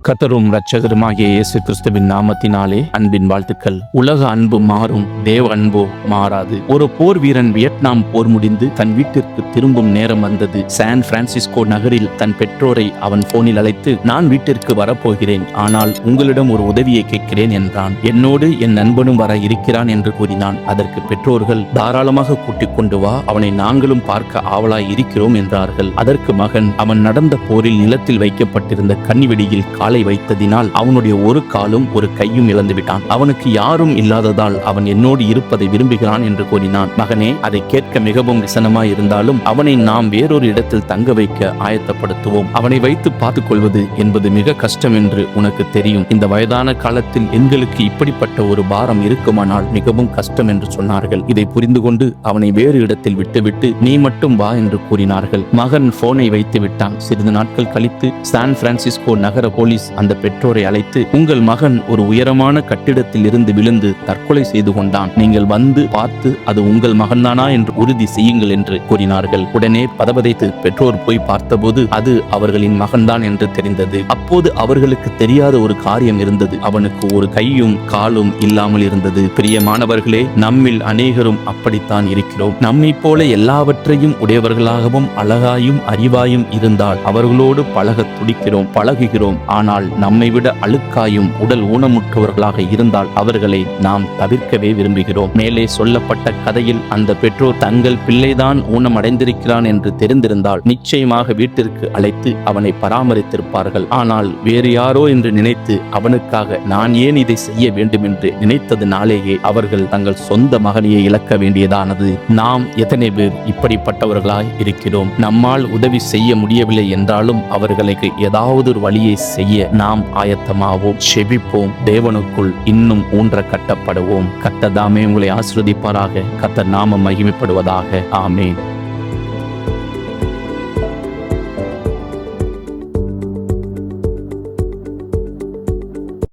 கர்த்தரும் இரட்சகருமாகிய இயேசு கிறிஸ்துவின் நாமத்தினாலே அன்பின் வாழ்த்துக்கள். உலக அன்பு மாறும், தேவ அன்போ மாறாது. ஒரு போர் வீரன் வியட்நாம் போர் முடிந்து தன் வீட்டிற்கு திரும்பும் நேரம் வந்தது. சான் பிரான்சிஸ்கோ நகரில் தன் பெற்றோரை அவன் போனில் அழைத்து, நான் வீட்டிற்கு வரப்போகிறேன், ஆனால் உங்களிடம் ஒரு உதவியை கேட்கிறேன் என்றான். என்னோடு என் நண்பனும் வர இருக்கிறான் என்று கூறினான். அதற்கு பெற்றோர்கள், தாராளமாக கூட்டிக் கொண்டு வா, அவனை நாங்களும் பார்க்க ஆவலாய் இருக்கிறோம் என்றார்கள். அதற்கு மகன் அவன் நடந்த போரில் நிலத்தில் வைக்கப்பட்டிருந்த கன்னிவெடியில் காலை வைத்ததினால் அவனுடைய ஒரு காலும் ஒரு கையும் இழந்துவிட்டான். அவனுக்கு யாரும் இல்லாததால் அவன் என்னோடு இருப்பதை விரும்புகிறான் என்று கூறினான். மகனே, அதை கேட்க மிகவும் விசனமாய் இருந்தாலும் அவனை நாம் வேறொரு இடத்தில் தங்க வைக்க ஆயத்தப்படுத்துவோம். அவனை வைத்து பார்த்துக் கொள்வது என்பது மிக கஷ்டம் என்று உனக்கு தெரியும். இந்த வயதான காலத்தில் எங்களுக்கு இப்படிப்பட்ட ஒரு பாரம் இருக்குமானால் மிகவும் கஷ்டம் என்று சொன்னார்கள். இதை புரிந்து கொண்டு அவனை வேறு இடத்தில் விட்டுவிட்டு நீ மட்டும் வா என்று கூறினார்கள். மகன் போனை வைத்து விட்டான். சிறிது நாட்கள் கழித்து சான் பிரான்சிஸ்கோ நகர போலீஸ் அந்த பெற்றோரை அழைத்து, உங்கள் மகன் ஒரு உயரமான கட்டிடத்தில் இருந்து விழுந்து தற்கொலை செய்து கொண்டான். நீங்கள் வந்து பார்த்து அது உங்கள் மகன்தானா என்று உறுதி செய்யுங்கள் என்று கூறினார்கள். உடனே பதபதைத்து பெற்றோர் போய் பார்த்தபோது அது அவர்களின் மகன்தான் என்று தெரிந்தது. அப்போது அவர்களுக்கு தெரியாத ஒரு காரியம் இருந்தது. அவனுக்கு ஒரு கையும் காலும் இல்லாமல் இருந்தது. பிரியமானவர்களே, நம்மில் அநேகரும் அப்படித்தான் இருக்கிறோம். நம்மை போல எல்லாவற்றையும் உடையவர்களாகவும் அழகாயும் அறிவாயும் இருந்தால் அவர்களோடு பழக துடிக்கிறோம், பழகுகிறோம். ஆனால் நம்மை விட அழுக்காயும் உடல் ஊனமுற்றவர்களாக இருந்தால் அவர்களை நாம் தவிர்க்கவே விரும்புகிறோம். மேலே சொல்லப்பட்ட கதையில் அந்த பெற்றோர் தங்கள் பிள்ளைதான் ஊனமடைந்திருக்கிறான் என்று தெரிந்திருந்தால் நிச்சயமாக வீட்டிற்கு அழைத்து அவனை பராமரித்திருப்பார்கள். ஆனால் வேறு யாரோ என்று நினைத்து அவனுக்காக நான் ஏன் இதை செய்ய வேண்டும் என்று நினைத்ததினாலேயே அவர்கள் தங்கள் சொந்த மகனையை இழக்க வேண்டியதானது. நாம் எத்தனை பேர் இப்படிப்பட்டவர்களாய் இருக்கிறோம்? நம்மால் உதவி செய்ய முடியவில்லை என்றாலும் அவர்களுக்கு ஏதாவது ஒரு வழியை செய்ய நாம் ஆயத்தமாவோம், செபிப்போம், தேவனுக்குள் இன்னும் ஊன்ற கட்டப்படுவோம். கர்த்தர் தாமே உங்களை ஆசீர்வதிப்பாராக. கர்த்தர் நாமம் மகிமைப்படுவதாக. ஆமென்.